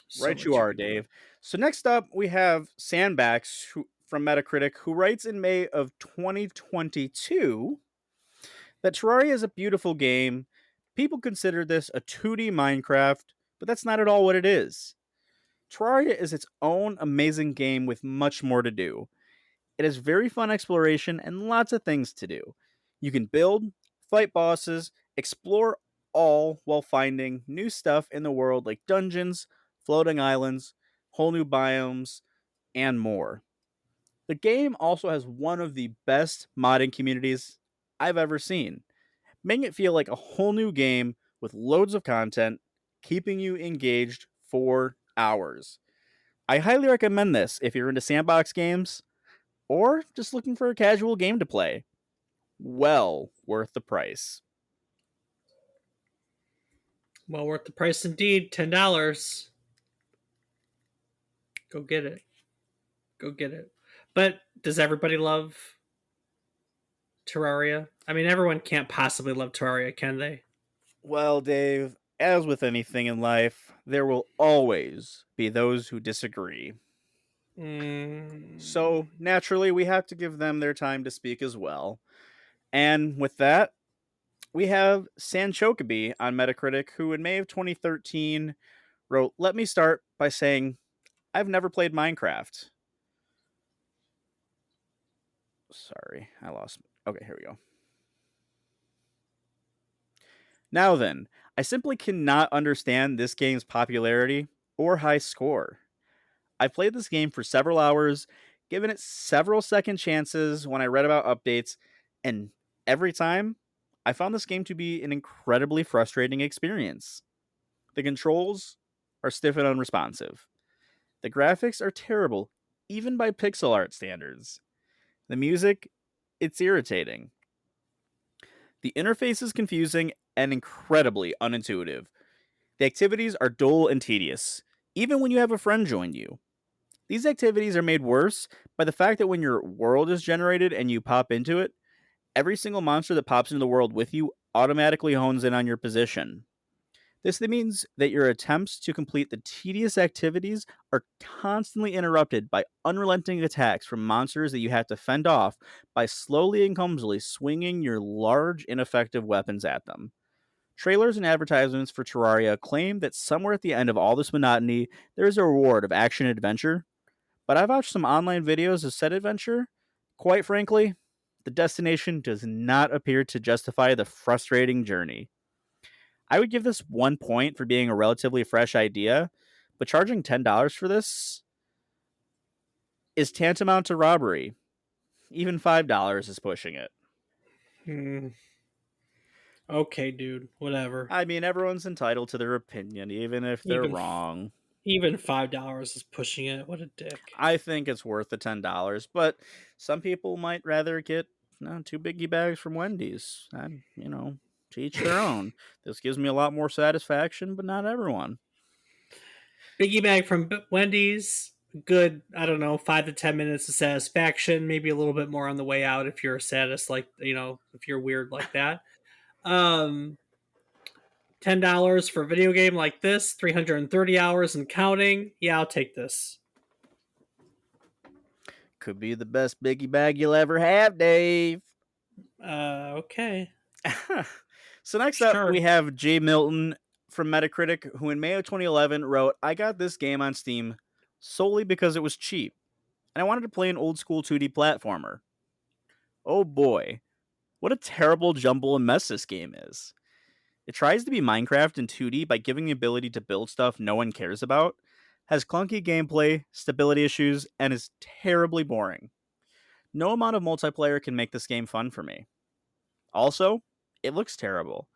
so right. You much you are, can do. Dave. So next up, we have Sandbox from Metacritic, who writes in May of 2022 that Terraria is a beautiful game. People consider this a 2D Minecraft, but that's not at all what it is. Terraria is its own amazing game with much more to do. It has very fun exploration and lots of things to do. You can build, fight bosses, explore, all while finding new stuff in the world like dungeons, floating islands, whole new biomes, and more. The game also has one of the best modding communities I've ever seen, making it feel like a whole new game with loads of content, keeping you engaged for hours. I highly recommend this if you're into sandbox games or just looking for a casual game to play. Well worth the price. Well worth the price indeed. $10. Go get it. Go get it. But does everybody love Terraria? I mean, everyone can't possibly love Terraria, can they? Well, Dave, as with anything in life, there will always be those who disagree. So, Mm, naturally, we have to give them their time to speak as well. And with that, we have Sanchokaby on Metacritic, who in May of 2013 wrote, Let me start by saying I've never played Minecraft. Sorry, I lost. Okay, here we go. Now then, I simply cannot understand this game's popularity or high score. I've played this game for several hours, given it several second chances when I read about updates, and every time, I found this game to be an incredibly frustrating experience. The controls are stiff and unresponsive. The graphics are terrible, even by pixel art standards. The music, it's irritating. The interface is confusing and incredibly unintuitive. The activities are dull and tedious, even when you have a friend join you. These activities are made worse by the fact that when your world is generated and you pop into it, every single monster that pops into the world with you automatically hones in on your position. This means that your attempts to complete the tedious activities are constantly interrupted by unrelenting attacks from monsters that you have to fend off by slowly and clumsily swinging your large, ineffective weapons at them. Trailers and advertisements for Terraria claim that somewhere at the end of all this monotony, there is a reward of action adventure, but I've watched some online videos of said adventure. Quite frankly, the destination does not appear to justify the frustrating journey. I would give this 1 point for being a relatively fresh idea, but charging $10 for this is tantamount to robbery. Even $5 is pushing it. mm, okay, dude. Whatever. I mean, everyone's entitled to their opinion, even if they're Even wrong. even $5 is pushing it. What a dick. I think it's worth the $10, but some people might rather get two biggie bags from Wendy's. To each their own. This gives me a lot more satisfaction, but not everyone. Biggie bag from Wendy's. Good. I don't know. 5 to 10 minutes of satisfaction. Maybe a little bit more on the way out if you're a sadist, like if you're weird like that. Um, $10 for a video game like this. 330 hours and counting. Yeah, I'll take this. could be the best biggie bag you'll ever have, Dave. Okay. So next up, Sure. we have Jay Milton from Metacritic, who in May of 2011 wrote, I got this game on Steam solely because it was cheap, and I wanted to play an old school 2D platformer. Oh boy, what a terrible jumble and mess this game is. It tries to be Minecraft in 2D by giving the ability to build stuff no one cares about, has clunky gameplay, stability issues, and is terribly boring. No amount of multiplayer can make this game fun for me. Also, it looks terrible.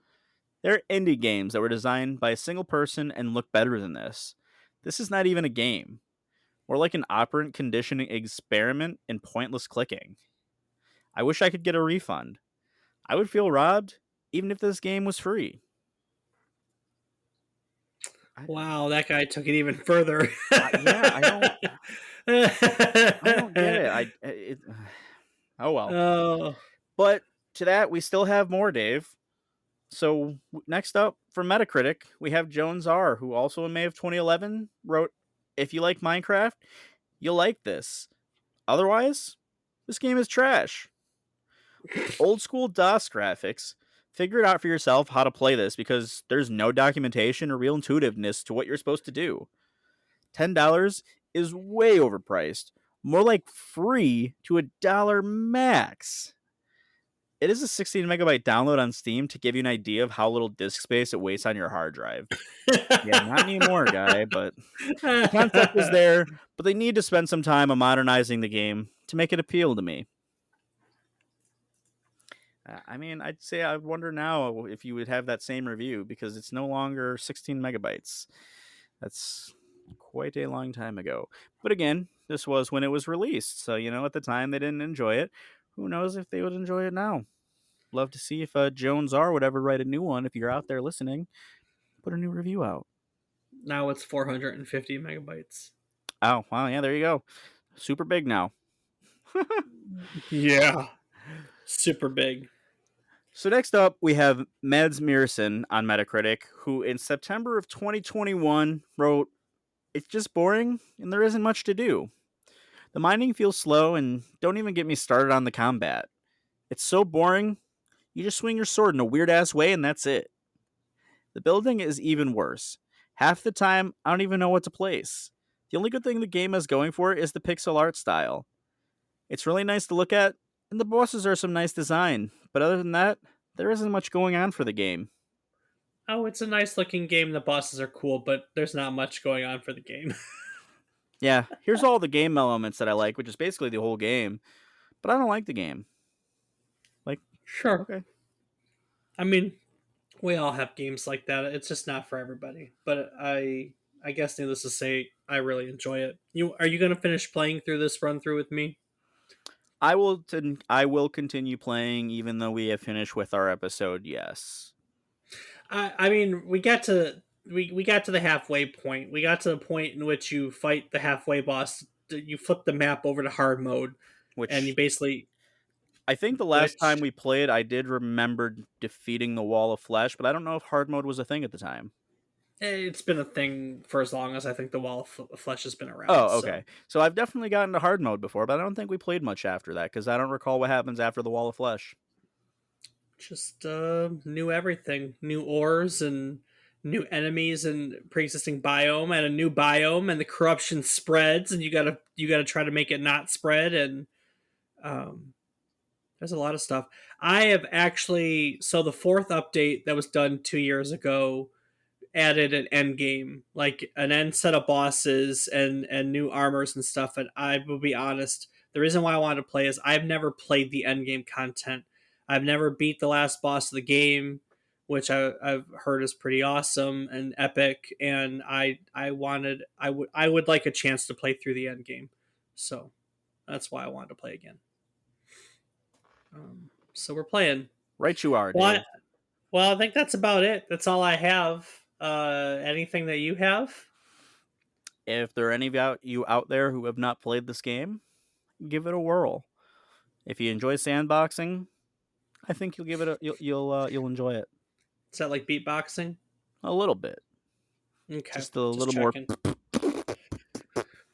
There are indie games that were designed by a single person and look better than this. This is not even a game. More like an operant conditioning experiment in pointless clicking. I wish I could get a refund. I would feel robbed even if this game was free. I, Wow, that guy took it even further. yeah, I don't get it. Oh well. Oh, But to that, we still have more, Dave. So next up from Metacritic, we have Jones R, who also in May of 2011 wrote, "If you like Minecraft, you'll like this. Otherwise, this game is trash. Old school DOS graphics. Figure it out for yourself how to play this because there's no documentation or real intuitiveness to what you're supposed to do. $10 is way overpriced. More like free to $1 max. It is a 16 megabyte download on Steam to give you an idea of how little disk space it wastes on your hard drive. Yeah, not anymore, guy, but the concept is there, but they need to spend some time on modernizing the game to make it appeal to me. I mean, I'd say I wonder now if you would have that same review because it's no longer 16 megabytes. That's quite a long time ago. But again, this was when it was released. So, at the time they didn't enjoy it. Who knows if they would enjoy it now? Love to see if Jones R would ever write a new one. If you're out there listening, put a new review out. now it's 450 megabytes. Oh, wow. Yeah, there you go. Super big now. Yeah, super big. So next up, we have Mads Mirson on Metacritic, who in September of 2021 wrote, "It's just boring and there isn't much to do. The mining feels slow and don't even get me started on the combat. It's so boring. You just swing your sword in a weird ass way and that's it. The building is even worse. Half the time, I don't even know what to place. The only good thing the game has going for it is the pixel art style. It's really nice to look at, and the bosses are some nice design, but other than that, there isn't much going on for the game." Oh, it's a nice looking game. The bosses are cool, but there's not much going on for the game. Yeah, here's all the game elements that I like, which is basically the whole game, but I don't like the game. Like, Sure. okay. I mean, we all have games like that. It's just not for everybody. But I guess needless to say, I really enjoy it. Are you going to finish playing through this run through with me? I will continue playing even though we have finished with our episode, yes. I mean, we got to the halfway point. We got to the point in which you fight the halfway boss. You flip the map over to hard mode, and you Which basically I think the last time which we played, I did remember defeating the wall of flesh, but I don't know if hard mode was a thing at the time. it's been a thing for as long as I think the wall of flesh has been around. Oh, So okay. So I've definitely gotten to hard mode before, but I don't think we played much after that because I don't recall what happens after the wall of flesh. just new everything, new ores and new enemies and pre-existing biome and a new biome, and the corruption spreads, and you gotta try to make it not spread, and um, there's a lot of stuff. I have actually, so the fourth update that was done 2 years ago added an end game, like an end set of bosses and new armors and stuff. And I will be honest, the reason why I wanted to play is I've never played the end game content. I've never beat the last boss of the game, which I've heard is pretty awesome and epic. And I would like a chance to play through the end game, so that's why I wanted to play again. So we're playing. Right, you are, Well, Dave. I think that's about it. That's all I have. Anything that you have? If there are any of you out there who have not played this game, give it a whirl. If you enjoy sandboxing, I think you'll give it a you'll enjoy it Is that like beatboxing? a little bit, Okay, just a just little more. checking.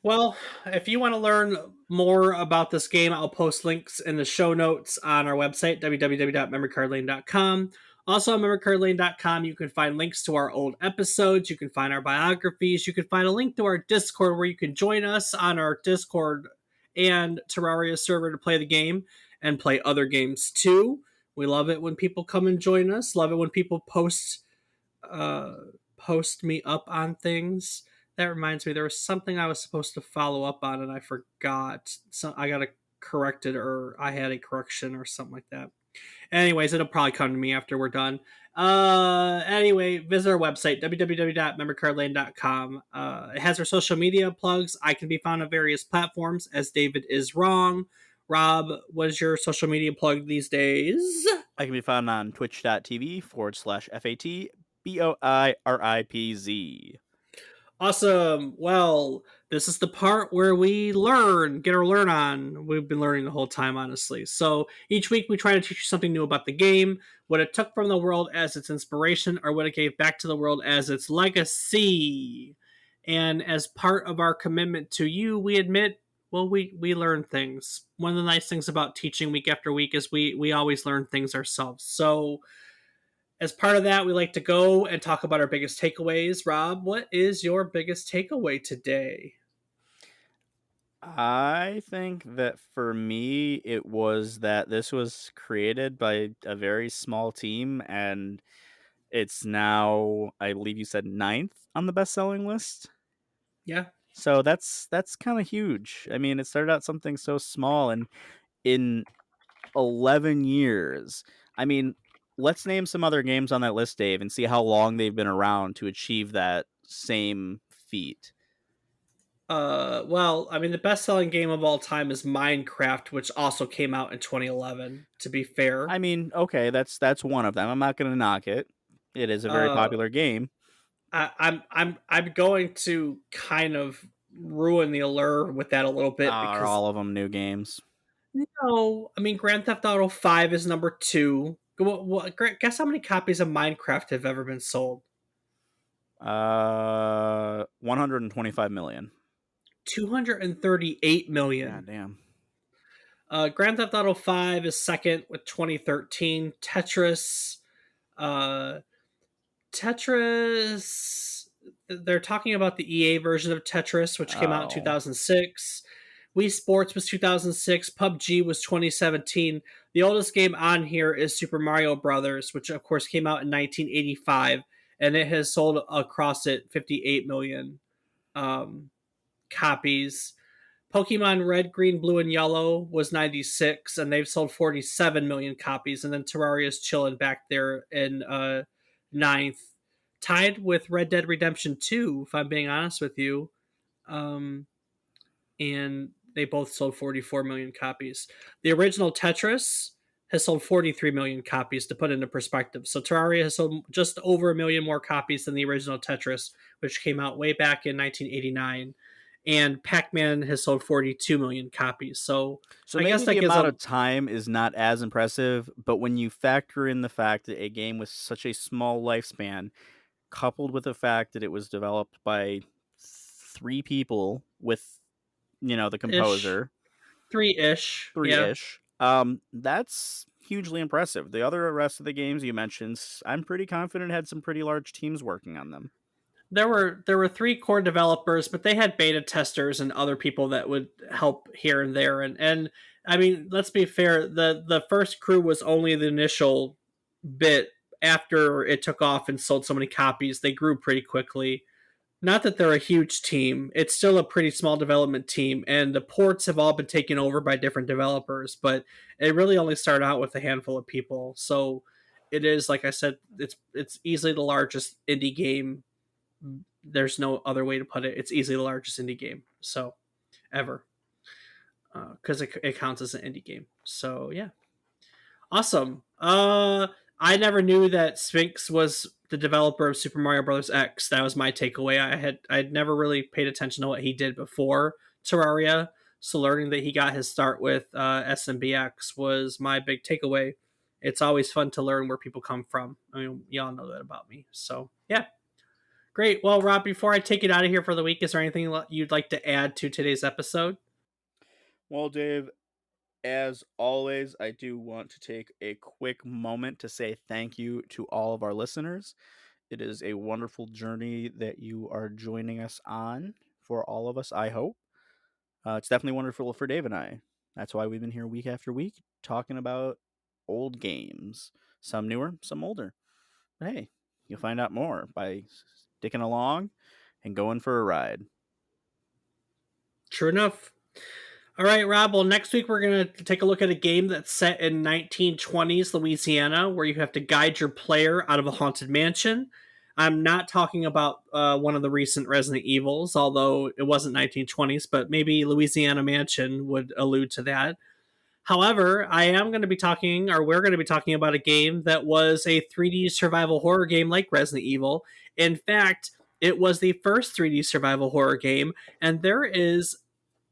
Well, if you want to learn more about this game, I'll post links in the show notes on our website, www.memorycardlane.com. Also, on memorycardlane.com, you can find links to our old episodes. You can find our biographies. You can find a link to our Discord where you can join us on our Discord and Terraria server to play the game and play other games too. We love it when people come and join us. Love it when people uh, post me up on things. That reminds me, there was something I was supposed to follow up on and I forgot. So I got to correct it, or I had a correction or something like that. Anyways, it'll probably come to me after we're done. Anyway, visit our website, www.memorycardlane.com. It has our social media plugs. I can be found on various platforms, as David is wrong. Rob, what is your social media plug these days? I can be found on twitch.tv/FATBOIRIPZ. Awesome. Well, this is the part where we learn, get our learn on. We've been learning the whole time, honestly. So each week we try to teach you something new about the game, what it took from the world as its inspiration, or what it gave back to the world as its legacy. And as part of our commitment to you, we admit, well, we learn things. One of the nice things about teaching week after week is we always learn things ourselves. So as part of that, we like to go and talk about our biggest takeaways. Rob, what is your biggest takeaway today? I think that for me, it was that this was created by a very small team, and it's now, I believe you said, ninth on the best-selling list. Yeah. So that's kind of huge. I mean, it started out something so small, and in 11 years, I mean, let's name some other games on that list, Dave, and see how long they've been around to achieve that same feat. Well, I mean, the best-selling game of all time is Minecraft, which also came out in 2011. To be fair, I mean, okay, that's one of them. I'm not going to knock it. It is a very uh, popular game. I'm going to kind of ruin the allure with that a little bit Are because all of them new games? no, I mean, Grand Theft Auto 5 is number two. Guess how many copies of Minecraft have ever been sold? 125 million. 238 God million. damn. Grand Theft Auto 5 is second with 2013. Uh, Tetris. They're talking about the EA version of Tetris, which came out in Oh. 2006. Wii Sports was 2006. PUBG was 2017. The oldest game on here is Super Mario Brothers, which of course came out in 1985, and it has sold across it 58 million um, copies. Pokemon Red, Green, Blue, and Yellow was 96, and they've sold 47 million copies. And then Terraria's chilling back there in ninth, tied with Red Dead Redemption 2, if I'm being honest with you. Um, and they both sold 44 million copies. The original Tetris has sold 43 million copies, to put into perspective. So Terraria has sold just over a million more copies than the original Tetris, which came out way back in 1989. And Pac-Man has sold 42 million copies. So So I guess maybe that the gives amount a of time is not as impressive, but when you factor in the fact that a game with such a small lifespan, coupled with the fact that it was developed by three people with, the ish, composer, three-ish. Yeah. three-ish, that's hugely impressive. The other rest of the games you mentioned, I'm pretty confident had some pretty large teams working on them. There were three core developers, but they had beta testers and other people that would help here and there. And I mean, let's be fair. The first crew was only the initial bit. After it took off and sold so many copies, they grew pretty quickly. Not that they're a huge team; it's still a pretty small development team, and the ports have all been taken over by different developers. But it really only started out with a handful of people. So it is, like I said, it's easily the largest indie game. There's no other way to put it. It's easily the largest indie game so ever, because it counts as an indie game. So yeah, awesome. I never knew that Sphinx was the developer of Super Mario Bros. X. That was my takeaway. I'd never really paid attention to what he did before Terraria. So learning that he got his start with SMBX was my big takeaway. It's always fun to learn where people come from. I mean, y'all know that about me. So yeah, Great. Well, Rob, before I take it out of here for the week, is there anything you'd like to add to today's episode? Well, Dave, as always, I do want to take a quick moment to say thank you to all of our listeners. It is a wonderful journey that you are joining us on for all of us, I hope. It's definitely wonderful for Dave and I. That's why we've been here week after week talking about old games, some newer, some older. But hey, you'll find out more by sticking along and going for a ride. True enough. All right, Rob. Well, next week we're going to take a look at a game that's set in 1920s Louisiana, where you have to guide your player out of a haunted mansion. I'm not talking about one of the recent Resident Evils, although it wasn't 1920s, but maybe Louisiana Mansion would allude to that. However, I am going to be talking, or we're going to be talking about a game that was a 3D survival horror game like Resident Evil. In fact, it was the first 3D survival horror game, and there is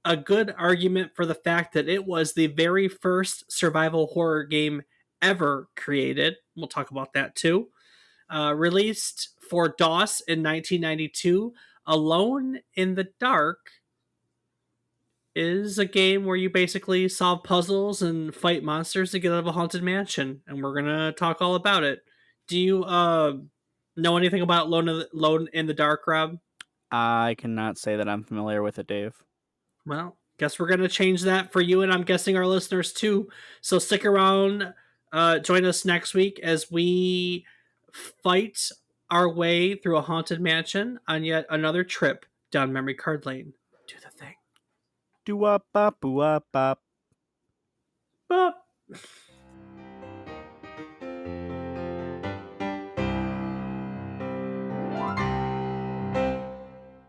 a good argument for the fact that it was the very first survival horror game ever created. We'll talk about that too. Released for DOS in 1992, Alone in the Dark is a game where you basically solve puzzles and fight monsters to get out of a haunted mansion, and we're gonna talk all about it. Do you know anything about Alone in the Dark, Rob? I cannot say that I'm familiar with it, Dave. Well, guess we're gonna change that for you, and I'm guessing our listeners too. So stick around, join us next week as we fight our way through a haunted mansion on yet another trip down memory card lane. Do the thing. Do up, bop, boo up, bop. Bop.